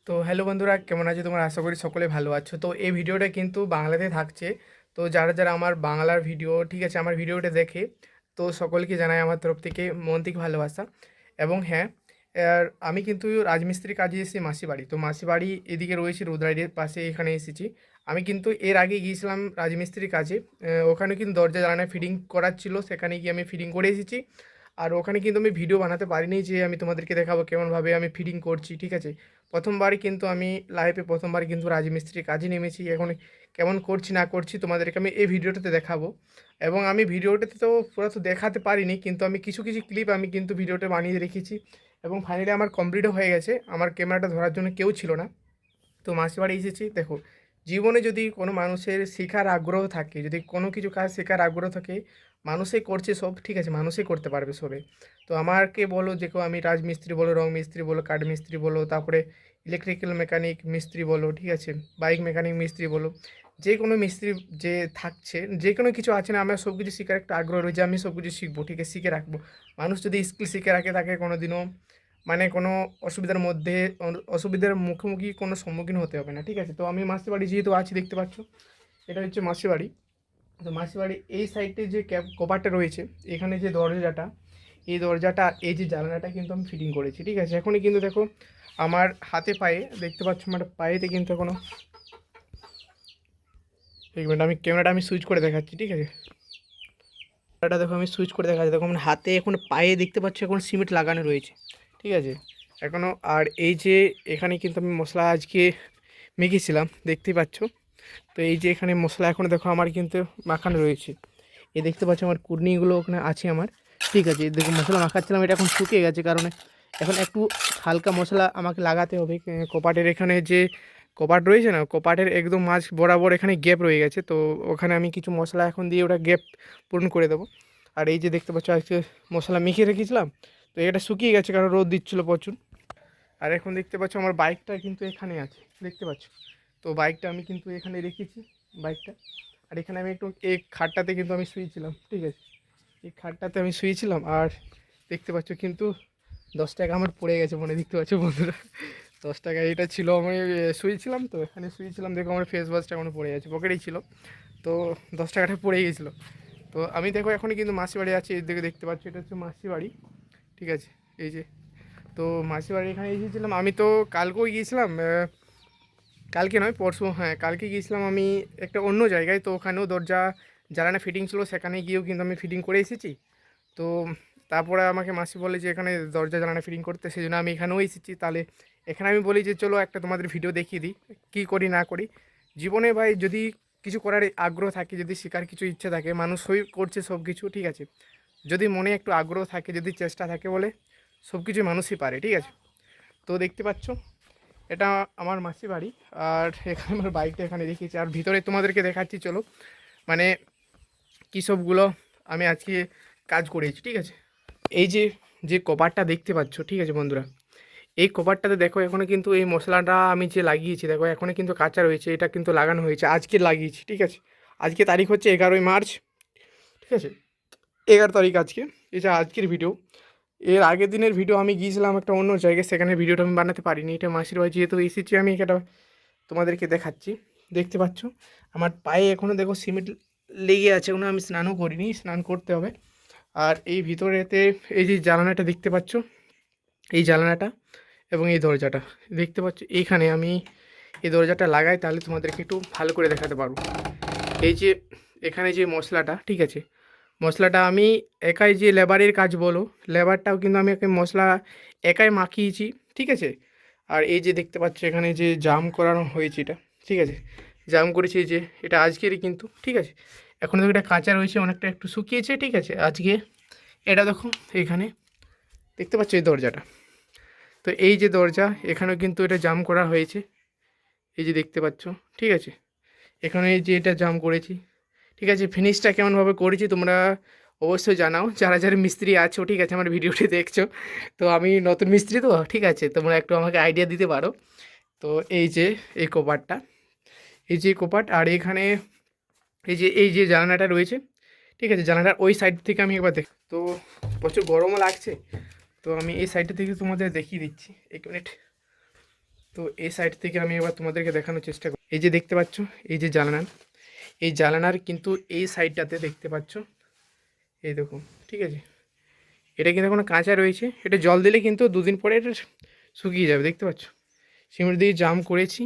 তো হ্যালো বন্ধুরা, কেমন আছো তোমরা? আশা করি সকলে ভালো আছো। তো এই ভিডিওটা কিন্তু বাংলাতে থাকছে। তো যারা যারা আমার বাংলার ভিডিও, ঠিক আছে, আমার ভিডিওটা দেখে, তো সকলকে জানাই আমার তরফ থেকে মন থেকে ভালোবাসা। এবং হ্যাঁ, আর আমি কিন্তু রাজমিস্ত্রি কাজে এসেছি মাসি বাড়ি। তো মাসি বাড়ি এদিকে রয়েছে, রুদ্রাইডের পাশে এখানে এসেছি। আমি কিন্তু এর আগে গিয়েছিলাম রাজমিস্ত্রির কাজে। ওখানে কিন্তু দরজা জানালা ফিটিং করার ছিল, সেখানে গিয়ে আমি ফিটিং করে এসেছি। আর ওখানে কিন্তু আমি ভিডিও বানাতে পারিনি যে আমি তোমাদেরকে দেখাবো কেমনভাবে আমি ফিটিং করছি, ঠিক আছে। প্রথমবারই কিন্তু আমি লাইফে প্রথমবার কিন্তু রাজমিস্ত্রির কাজে নেমেছি। এখন কেমন করছি না করছি তোমাদেরকে আমি এই ভিডিওটাতে দেখাবো। এবং আমি ভিডিওটাতে তো পুরো তো দেখাতে পারিনি, কিন্তু আমি কিছু কিছু ক্লিপ আমি কিন্তু ভিডিওটা বানিয়ে রেখেছি। এবং ফাইনালি আমার কমপ্লিটও হয়ে গেছে, আমার ক্যামেরাটা ধরার জন্য কেউ ছিল না। তো মাসির বাড়ি এসেছি। দেখো, জীবনে যদি কোনো মানুষের শেখার আগ্রহ থাকে, যদি কোনো কিছু কাজ শেখার আগ্রহ থাকে, মানুষে করছে সব, ঠিক আছে, মানুষই করতে পারবে সবে। তো আমাকে বলো, দেখো আমি রাজমিস্ত্রি বলো, রং মিস্ত্রি বলো, কাঠ মিস্ত্রি বলো, তারপরে ইলেকট্রিক্যাল মেকানিক মিস্ত্রি বলো, ঠিক আছে, বাইক মেকানিক মিস্ত্রি বলো, যে কোনো মিস্ত্রি যে থাকছে, যে কোনো কিছু আছে না, আমার সব কিছু শেখার একটা আগ্রহ রয়েছে। আমি সব কিছু শিখবো, ঠিক আছে, শিখে রাখবো। মানুষ যদি স্কিল শিখে রাখে, তাকে কোনো দিনও মানে কোনো অসুবিধার মধ্যে অসুবিধার মুখোমুখি কোনো সম্মুখীন হতে হবে না, ঠিক আছে। তো আমি মাসির বাড়ি যেহেতু আছি, দেখতে পাচ্ছ, এটা হচ্ছে মাসির বাড়ি। তো মাসির বাড়ি এই সাইডে যে কপারটা রয়েছে, এখানে যে দরজাটা, এই দরজাটা আর এই যে জানালাটা কিন্তু আমি ফিটিং করেছি, ঠিক আছে। এখনই কিন্তু দেখো আমার হাতে পায়ে দেখতে পাচ্ছ, আমার পায়েতে কিন্তু এখনো, এক মিনিট, আমি ক্যামেরাটা আমি সুইচ করে দেখাচ্ছি, ঠিক আছে। ক্যামেরাটা দেখো আমি সুইচ করে দেখাচ্ছি, দেখো আমার হাতে এখন পায়ে দেখতে পাচ্ছ এখন সিমেন্ট লাগানো রয়েছে, ঠিক আছে, এখনও। আর এই যে এখানে কিন্তু আমি মশলা আজকে মেখেছিলাম, দেখতেই পাচ্ছ। তো এই যে এখানে মশলা এখনও দেখো আমার কিন্তু মাখানো রয়েছে। এই দেখতে পাচ্ছ আমার কুর্নিগুলো ওখানে আছে আমার, ঠিক আছে। এই দেখো মশলা মাখাচ্ছিলাম, এটা এখন শুকিয়ে গেছে, কারণে এখন একটু হালকা মশলা আমাকে লাগাতে হবে। কপাটের এখানে যে কপাট রয়েছে না, কপাটের একদম মাঝ বরাবর এখানে গ্যাপ রয়ে গেছে, তো ওখানে আমি কিছু মশলা এখন দিয়ে ওটা গ্যাপ পূরণ করে দেবো। আর এই যে দেখতে পাচ্ছ আজকে মশলা মেখে রেখেছিলাম, তো এটা শুকিয়ে গেছে কারণ রোদ দিচ্ছিলো প্রচুর। আর এখন দেখতে পাচ্ছ আমার বাইকটা কিন্তু এখানে আছে, দেখতে পাচ্ছ। তো বাইকটা আমি কিন্তু এখানে রেখেছি, বাইকটা। আর এখানে আমি একটু এই খাটটাতে কিন্তু আমি শুয়েছিলাম, ঠিক আছে, এই খাটটাতে আমি শুয়েছিলাম। আর দেখতে পাচ্ছ কিন্তু 10 টাকা আমার পড়ে গেছে, মনে দেখতে পাচ্ছ বন্ধুরা, 10 টাকা এটা ছিল। আমি শুয়েছিলাম, তো এখানে শুয়েছিলাম, দেখো আমার ফেস ওয়াশটা এখনো পড়ে গেছে, পকেটেই ছিল। তো 10 টাকাটা পড়ে গেছিলো। তো আমি দেখো এখনই কিন্তু মাসি বাড়ি আছি, এই দিকে দেখতে পাচ্ছি, এটা হচ্ছে মাসি বাড়ি, ঠিক আছে। এই যে, তো মাসি বাড়ি এখানে এসেছিলাম আমি। তো কালকেও গিয়েছিলাম, কালকে নয় পরশু, হ্যাঁ কালকে গিয়েছিলাম আমি একটা অন্য জায়গায়। তো ওখানেও দরজা জ্বালানা ফিটিং ছিল, সেখানে গিয়েও কিন্তু আমি ফিটিং করে এসেছি। তো তারপরে আমাকে মাসি বলে যে এখানে দরজা জানালা ফিটিং করতে, সেই জন্য আমি এখানেও এসেছি। তাহলে এখানে আমি বলি যে চলো একটা তোমাদের ভিডিও দেখিয়ে দিই কী করি না করি জীবনে। ভাই যদি কিছু করার আগ্রহ থাকে, যদি শেখার কিছু ইচ্ছে থাকে, মানুষই করছে সব কিছু, ঠিক আছে। যদি মনে একটু আগ্রহ থাকে, যদি চেষ্টা থাকে, বলে সব কিছু মানুষই পারে, ঠিক আছে। তো দেখতে পাচ্ছ এটা আমার মাসি বাড়ি। আর এখানে আমার বাইকটা এখানে রেখেছি, আর ভিতরে তোমাদেরকে দেখাচ্ছি চলো, মানে কী সবগুলো আমি আজকে কাজ করেছি, ঠিক আছে। এই যে যে কভারটা দেখতে পাচ্ছ, ঠিক আছে বন্ধুরা, এই কভারটাতে দেখো এখনও কিন্তু এই মশলাটা আমি যে লাগিয়েছি, দেখো এখনও কিন্তু কাঁচা রয়েছে, এটা কিন্তু লাগানো হয়েছে আজকে লাগিয়েছি, ঠিক আছে। আজকে তারিখ হচ্ছে 11ই মার্চ, ঠিক আছে, 11 তারিখ আজকে। এটা আজকের ভিডিও। এর আগের দিনের ভিডিও আমি গিয়েছিলাম একটা অন্য জায়গায়, সেখানে ভিডিওটা আমি বানাতে পারিনি। এটা মাসির বাড়ি যেহেতু এসেছি আমি, এটা তোমাদেরকে দেখাচ্ছি। দেখতে পাচ্ছ আমার পায়ে এখনও দেখো সিমেন্ট লেগে আছে, এখনও আমি স্নানও করিনি, স্নান করতে হবে। আর এই ভিতরেতে এই যে জানালাটা দেখতে পাচ্ছ, এই জানালাটা এবং এই দরজাটা দেখতে পাচ্ছ, এইখানে আমি এই দরজাটা লাগাই, তাহলে তোমাদেরকে একটু ভালো করে দেখাতে পারবো। এই যে এখানে যে মশলাটা, ঠিক আছে, মশলাটা আমি একাই, যে লেবারের কাজ বলো, লেবারটাও কিন্তু আমি একে মশলা একাই মাখিয়েছি, ঠিক আছে। আর এই যে দেখতে পাচ্ছ এখানে যে জাম করানো হয়েছে, এটা ঠিক আছে, জাম করেছি, যে এটা আজকেরই কিন্তু, ঠিক আছে। এখন দেখো এটা কাঁচা রয়েছে, অনেকটা একটু শুকিয়েছে, ঠিক আছে আজকে। এটা দেখো এখানে দেখতে পাচ্ছ এই দরজাটা, তো এই যে দরজা, এখানেও কিন্তু এটা জাম করা হয়েছে, এই যে দেখতে পাচ্ছ, ঠিক আছে। এখানে এই যে এটা জাম করেছি, ঠিক আছে। ফিনিশটা কেমনভাবে করেছি তোমরা অবশ্যই জানাও, যারা যারা মিস্ত্রি আছো, ঠিক আছে, আমার ভিডিওটি দেখছো। তো আমি নতুন মিস্ত্রি তো, ঠিক আছে, তোমরা একটু আমাকে আইডিয়া দিতে পারো। তো এই যে এই কপাটটা, এই যে কপাট, আর এখানে এই যে জানালাটা রয়েছে, ঠিক আছে, জানালার ওই সাইড থেকে আমি একবার দেখ। তো প্রচুর গরমও লাগছে, তো আমি এই সাইডটা থেকে তোমাদের দেখিয়ে দিচ্ছি, 1 মিনিট। তো এই সাইড থেকে আমি এবার তোমাদেরকে দেখানোর চেষ্টা করি। এই যে দেখতে পাচ্ছ, এই যে জানালা, এই জানালার কিন্তু এই সাইডটাতে দেখতে পাচ্ছ, এই দেখুন, ঠিক আছে, এটা কিন্তু এখনো কাঁচা রয়েছে। এটা জল দিলে কিন্তু 2 দিন পরে এটা শুকিয়ে যাবে, দেখতে পাচ্ছ। সিমেন্ট দিয়ে জাম করেছি,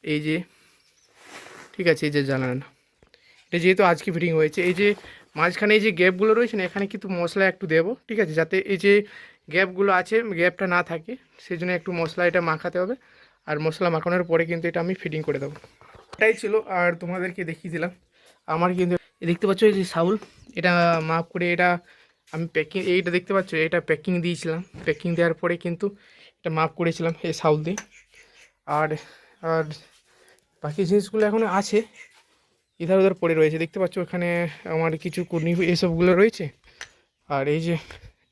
এই যে, ঠিক আছে, এই যে জানালা, এটা যেহেতু আজকে ফিটিং হয়েছে, এই যে মাঝখানে এই যে গ্যাপগুলো রয়েছে না, এখানে কিন্তু মশলা একটু দেবো, ঠিক আছে, যাতে এই যে গ্যাপগুলো আছে গ্যাপটা না থাকে, সেই জন্য একটু মশলা এটা মাখাতে হবে। আর মশলা মাখানোর পরে কিন্তু এটা আমি ফিটিং করে দেবো। এটাই ছিল, আর তোমাদেরকে দেখিয়ে দিলাম আমার কিন্তু দেখতে পাচ্ছ এই যে সাউল, এটা মাপ করে এটা আমি প্যাকিং, এইটা দেখতে পাচ্ছ এটা প্যাকিং দিয়েছিলাম, প্যাকিং দেওয়ার পরে কিন্তু এটা মাপ করেছিলাম এই সাউল দিয়ে। আর আর বাকি জিনিসগুলো এখনও আছে, ইধার উধার পড়ে রয়েছে, দেখতে পাচ্ছ এখানে আমার কিছু কুর্নি এইসবগুলো রয়েছে। আর এই যে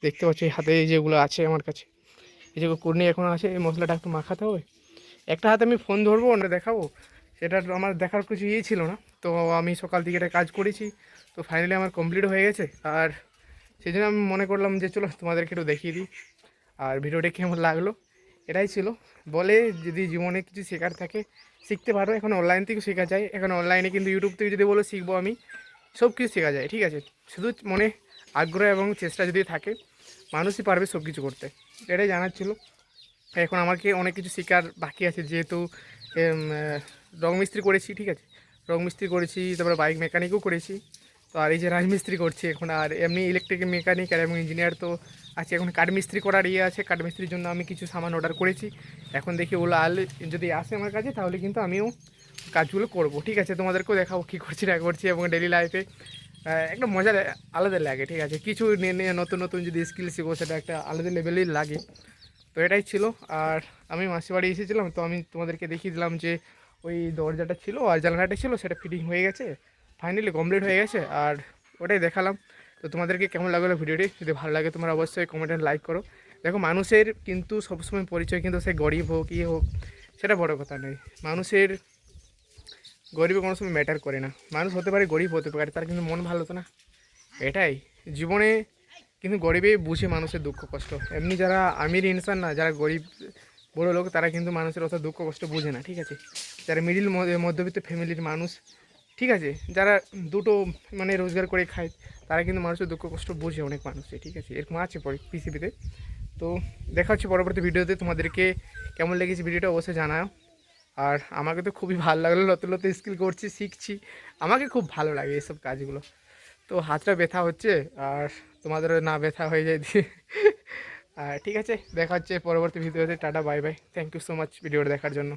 দেখতে পাচ্ছ এই হাতে এই যেগুলো আছে আমার কাছে, এই যে কুর্নি এখনও আছে, এই মশলাটা একটু মাখাতে হবে। একটা হাতে আমি ফোন ধরবো না দেখাবো, সেটা আমার দেখার কিছু ইয়ে ছিল না। তো আমি সকাল থেকে এটা কাজ করেছি, তো ফাইনালি আমার কমপ্লিট হয়ে গেছে। আর সেই জন্য আমি মনে করলাম যে চলো তোমাদেরকে একটু দেখিয়ে দিই। আর ভিডিওটা কেমন লাগলো, এটাই ছিল। বলে যদি জীবনে কিছু শেখার থাকে শিখতে পারো, এখন অনলাইন থেকেও শেখা যায়। এখন অনলাইনে কিন্তু ইউটিউব থেকে যদি বলো শিখবো আমি, সব কিছু শেখা যায়, ঠিক আছে, শুধু মনে আগ্রহ এবং চেষ্টা যদি থাকে মানুষই পারবে সব কিছু করতে, এটাই জানার ছিল। এখন আমাকে অনেক কিছু শেখার বাকি আছে, যেহেতু রং মিস্ত্রি করেছি, ঠিক আছে, রং মিস্ত্রি করেছি, তারপরে বাইক মেকানিকও করেছি। তো আর এই যে রাজমিস্ত্রি করছি এখন, আর এমনি ইলেকট্রিক মেকানিক আর এবং ইঞ্জিনিয়ার তো আছে। এখন কাঠমিস্ত্রি করার ইয়ে আছে, কাঠমিস্ত্রির জন্য আমি কিছু সামান অর্ডার করেছি। এখন দেখি ওগুলো যদি আসে আমার কাছে, তাহলে কিন্তু আমিও কাজগুলো করব, ঠিক আছে, তোমাদেরকেও দেখাবো কী করছি না করছি। এবং ডেলি লাইফে একটা মজা আলাদা লাগে, ঠিক আছে, কিছু নিয়ে নতুন নতুন যদি স্কিল শিখবো, সেটা একটা আলাদা লেভেলেই লাগে। তো এটাই ছিল। আর আমি মাসির বাড়ি এসেছিলাম, তো আমি তোমাদেরকে দেখিয়ে দিলাম যে ওই দরজাটা ছিল আর জানলাটা ছিল, সেটা ফিটিং হয়ে গেছে, ফাইনালি কমপ্লিট হয়ে গেছে। আর ওটাই দেখালাম। তো তোমাদেরকে কেমন লাগলো ভিডিওটি, যদি ভালো লাগে তোমরা অবশ্যই কমেন্টে লাইক করো। দেখো, মানুষের কিন্তু সবসময় পরিচয় কিন্তু সে গরিব হোক ইয়ে হোক, সেটা বড় কথা নেই। মানুষের গরিবে কোনো সময় ম্যাটার করে না, মানুষ হতে পারে গরিব হতে পারে, তার কিন্তু মন ভালো তো না, এটাই জীবনে। কিন্তু গরিবে বুঝে মানুষের দুঃখ কষ্ট। এমনি যারা আমির ইনসান না, যারা গরিব বড় লোক, তারা কিন্তু মানুষের অত দুঃখ কষ্ট বুঝে না, ঠিক আছে। যারা মিডিল মধ্যবিত্ত ফ্যামিলির মানুষ, ঠিক আছে, যারা দুটো মানে রোজগার করে খায়, তারা কিন্তু মানুষের দুঃখ কষ্ট বুঝে, অনেক মানুষই, ঠিক আছে, এরকম আছে পৃথিবীতে। তো দেখা হচ্ছে পরবর্তী ভিডিওতে। তোমাদেরকে কেমন লেগেছে ভিডিওটা অবশ্যই জানাও। আর আমাকে তো খুবই ভালো লাগলো, নতুন নতুন স্কিল করছি, শিখছি, আমাকে খুব ভালো লাগে এসব কাজগুলো। তো হাতটা ব্যথা হচ্ছে, আর তোমাদেরও না ব্যথা হয়ে যায় দিয়ে। আর ঠিক আছে, দেখা হচ্ছে পরবর্তী ভিডিওতে। Tata, bye bye, thank you so much ভিডিওটা দেখার জন্য।